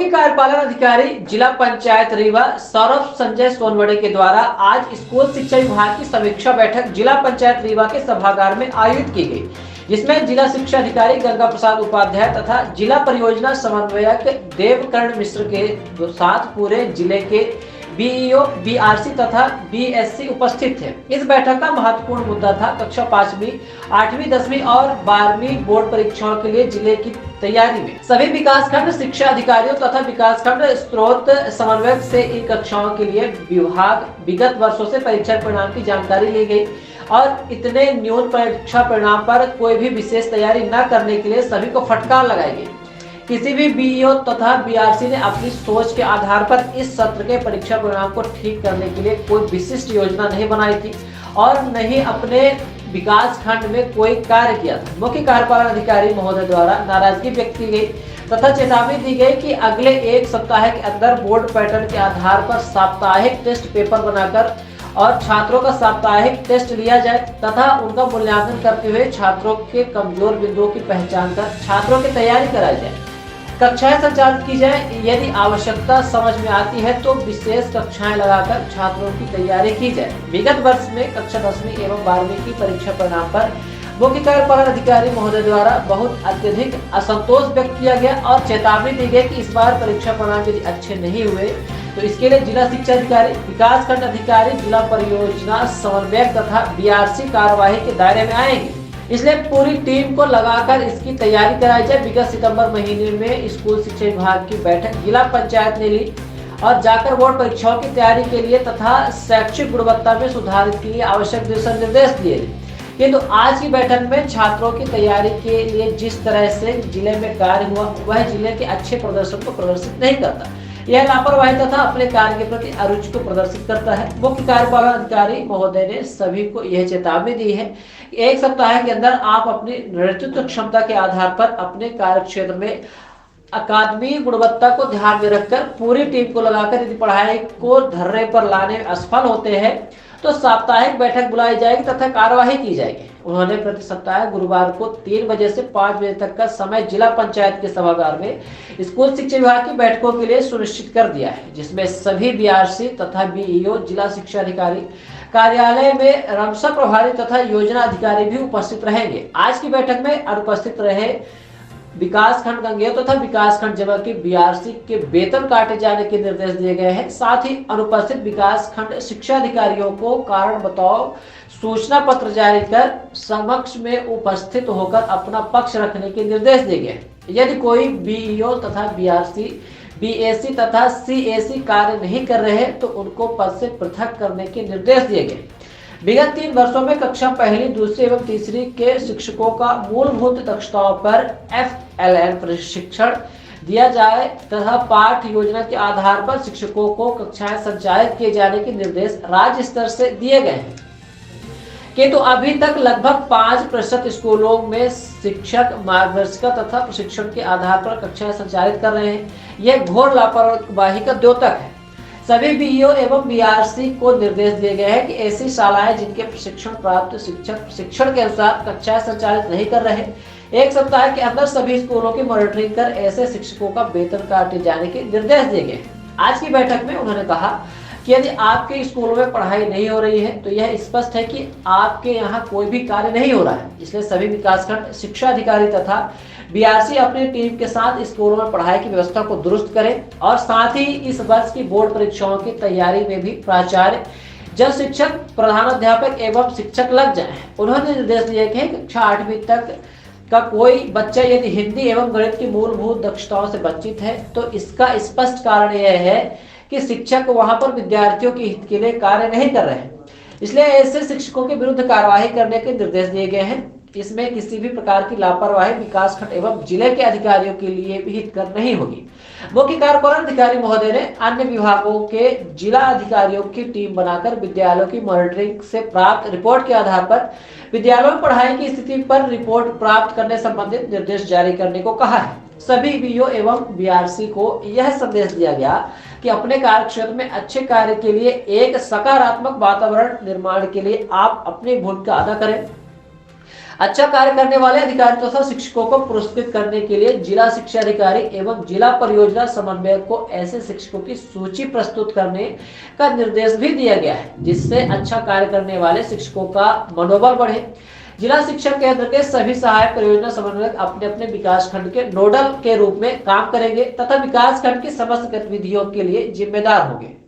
मुख्य कार्यपालन अधिकारी जिला पंचायत रीवा सौरभ संजय सोनवड़े के द्वारा आज स्कूल शिक्षा विभाग की समीक्षा बैठक जिला पंचायत रीवा के सभागार में आयोजित की गई, जिसमें जिला शिक्षा अधिकारी गंगा प्रसाद उपाध्याय तथा जिला परियोजना समन्वयक देवकर्ण मिश्र के साथ पूरे जिले के बीईओ, बीआरसी तथा बीएससी उपस्थित थे। इस बैठक का महत्वपूर्ण मुद्दा था कक्षा 5वीं, 8वीं, 10वीं और 12वीं बोर्ड परीक्षाओं के लिए जिले की तैयारी में सभी विकासखंड शिक्षा अधिकारियों तथा विकासखंड स्रोत समन्वयक से इन कक्षाओं के लिए विभाग विगत वर्षों से परीक्षा परिणाम की जानकारी ली गई और इतने न्यून परीक्षा परिणाम पर कोई भी विशेष तैयारी न करने के लिए सभी को फटकार लगाई गई। किसी भी बीईओ तथा बीआरसी ने अपनी सोच के आधार पर इस सत्र के परीक्षा परिणाम को ठीक करने के लिए कोई विशिष्ट योजना नहीं बनाई थी और न ही अपने विकास खंड में कोई कार्य किया था। मुख्य कार्यपालन अधिकारी महोदय द्वारा नाराजगी व्यक्त की गई तथा चेतावनी दी गई कि अगले एक सप्ताह के अंदर बोर्ड पैटर्न के आधार पर साप्ताहिक टेस्ट पेपर बनाकर और छात्रों का साप्ताहिक टेस्ट लिया जाए तथा उनका मूल्यांकन करते हुए छात्रों के कमजोर बिंदुओं की पहचान कर छात्रों की तैयारी कराई जाए, कक्षाएं संचालित की जाए। यदि आवश्यकता समझ में आती है तो विशेष कक्षाएं लगाकर छात्रों की तैयारी की जाए। विगत वर्ष में कक्षा 10वीं एवं 12वीं की परीक्षा परिणाम पर मुख्य कार्यपालन अधिकारी महोदय द्वारा बहुत अत्यधिक असंतोष व्यक्त किया गया और चेतावनी दी गई कि इस बार परीक्षा परिणाम यदि अच्छे नहीं हुए तो इसके लिए जिला शिक्षा अधिकारी, विकासखंड अधिकारी, जिला परियोजना समन्वयक तथा बीआरसी कार्यवाही के दायरे में आएंगे। इसलिए पूरी टीम को लगाकर इसकी तैयारी कराई जाए। विगत सितंबर महीने में स्कूल शिक्षा विभाग की बैठक जिला पंचायत ने ली और जाकर बोर्ड परीक्षाओं की तैयारी के लिए तथा शैक्षिक गुणवत्ता में सुधार के लिए आवश्यक दिशा निर्देश दिए, किंतु आज की बैठक में छात्रों की तैयारी के लिए जिस तरह से जिले में कार्य हुआ वह जिले के अच्छे प्रदर्शन को प्रदर्शित नहीं करता। यह लापरवाही तथा अपने कार्य के प्रति अरुचि को प्रदर्शित करता है। मुख्य कार्यपालन अधिकारी महोदय ने सभी को यह चेतावनी दी है कि एक सप्ताह के अंदर आप अपनी नेतृत्व क्षमता के आधार पर अपने कार्य क्षेत्र में अकादमी गुणवत्ता को ध्यान में रखकर पूरी टीम को लगाकर यदि पढ़ाई को धर्रे पर लाने में असफल होते हैं तो साप्ताहिक बैठक बुलाई जाएगी तथा कार्यवाही की जाएगी। उन्होंने प्रति सप्ताह गुरुवार को 3 बजे से 5 बजे तक का समय जिला पंचायत के सभागार में स्कूल शिक्षा विभाग की बैठकों के लिए सुनिश्चित कर दिया है, जिसमें सभी बीआरसी तथा बीईओ, जिला शिक्षा अधिकारी कार्यालय में रमसा प्रभारी तथा योजना अधिकारी भी उपस्थित रहेंगे। आज की बैठक में अनुपस्थित रहे विकासखंड गंगेय तथा विकासखंड जबल के बीआरसी के वेतन काटे जाने के निर्देश दिए गए हैं। साथ ही अनुपस्थित विकासखंड शिक्षा अधिकारियों को कारण बताओ सूचना पत्र जारी कर समक्ष में उपस्थित होकर अपना पक्ष रखने के निर्देश दिए गए। यदि कोई बीईओ तथा बीआरसी, बीएससी तथा सीएसी कार्य नहीं कर रहे तो उनको पद से पृथक करने के निर्देश दिए गए। विगत 3 वर्षों में कक्षा 1ली, 2री एवं 3री के शिक्षकों का मूलभूत दक्षताओं पर FLN प्रशिक्षण दिया जाए तथा पाठ योजना के आधार पर शिक्षकों को कक्षाएं संचालित किए जाने के निर्देश राज्य स्तर से दिए गए हैं, किंतु अभी तक लगभग 5% स्कूलों में शिक्षक मार्गदर्शिका तथा प्रशिक्षण के आधार पर कक्षाएं संचालित कर रहे हैं। यह घोर लापरवाही का द्योतक है। सभी बीईओ एवं बीआरसी को निर्देश दिए गए हैं कि ऐसी शालाएं जिनके प्रशिक्षण प्राप्त शिक्षक प्रशिक्षण के अनुसार कक्षाएं संचालित नहीं कर रहे, एक सप्ताह के अंदर सभी स्कूलों की मॉनिटरिंग कर ऐसे शिक्षकों का वेतन काटे जाने के निर्देश दिए गए। आज की बैठक में उन्होंने कहा कि यदि आपके स्कूलों में पढ़ाई नहीं हो रही है तो यह स्पष्ट है कि आपके यहाँ कोई भी कार्य नहीं हो रहा है। इसलिए सभी विकासखंड शिक्षा अधिकारी तथा बीआरसी अपनी टीम के साथ स्कूलों में पढ़ाई की व्यवस्था को दुरुस्त करें और साथ ही इस वर्ष की बोर्ड परीक्षाओं की तैयारी में भी प्राचार्य, जल शिक्षक, प्रधानाध्यापक एवं शिक्षक लग जाएं। उन्होंने निर्देश दिए कि कक्षा 8वीं तक का कोई बच्चा यदि हिंदी एवं गणित की मूलभूत दक्षताओं से वंचित है तो इसका स्पष्ट कारण यह है कि शिक्षक वहां पर विद्यार्थियों के हित के लिए कार्य नहीं कर रहे हैं। इसलिए ऐसे शिक्षकों के विरुद्ध कार्यवाही करने के निर्देश दिए गए हैं। इसमें किसी भी प्रकार की लापरवाही विकासखंड एवं जिले के अधिकारियों के लिए भी हितकर नहीं होगी। मुख्य कार्यपालन अधिकारी महोदय ने अन्य विभागों के जिला अधिकारियों की टीम बनाकर विद्यालयों की मॉनिटरिंग से प्राप्त रिपोर्ट के आधार पर विद्यालयों में पढ़ाई की स्थिति पर रिपोर्ट प्राप्त करने संबंधित निर्देश जारी करने को कहा है। सभी बीईओ एवं बीआरसी को यह संदेश दिया गया कि अपने कार्य क्षेत्र में अच्छे कार्य के लिए एक सकारात्मक वातावरण निर्माण के लिए आप अपनी भूमिका अदा करें। अच्छा कार्य करने वाले अधिकारियों तथा शिक्षकों को पुरस्कृत करने के लिए जिला शिक्षा अधिकारी एवं जिला परियोजना समन्वयक को ऐसे शिक्षकों की सूची प्रस्तुत करने का निर्देश भी दिया गया है, जिससे अच्छा कार्य करने वाले शिक्षकों का मनोबल बढ़े। जिला शिक्षा केंद्र के सभी सहायक परियोजना समन्वयक अपने अपने विकास खंड के नोडल के रूप में काम करेंगे तथा विकास खंड की समस्त गतिविधियों के लिए जिम्मेदार होंगे।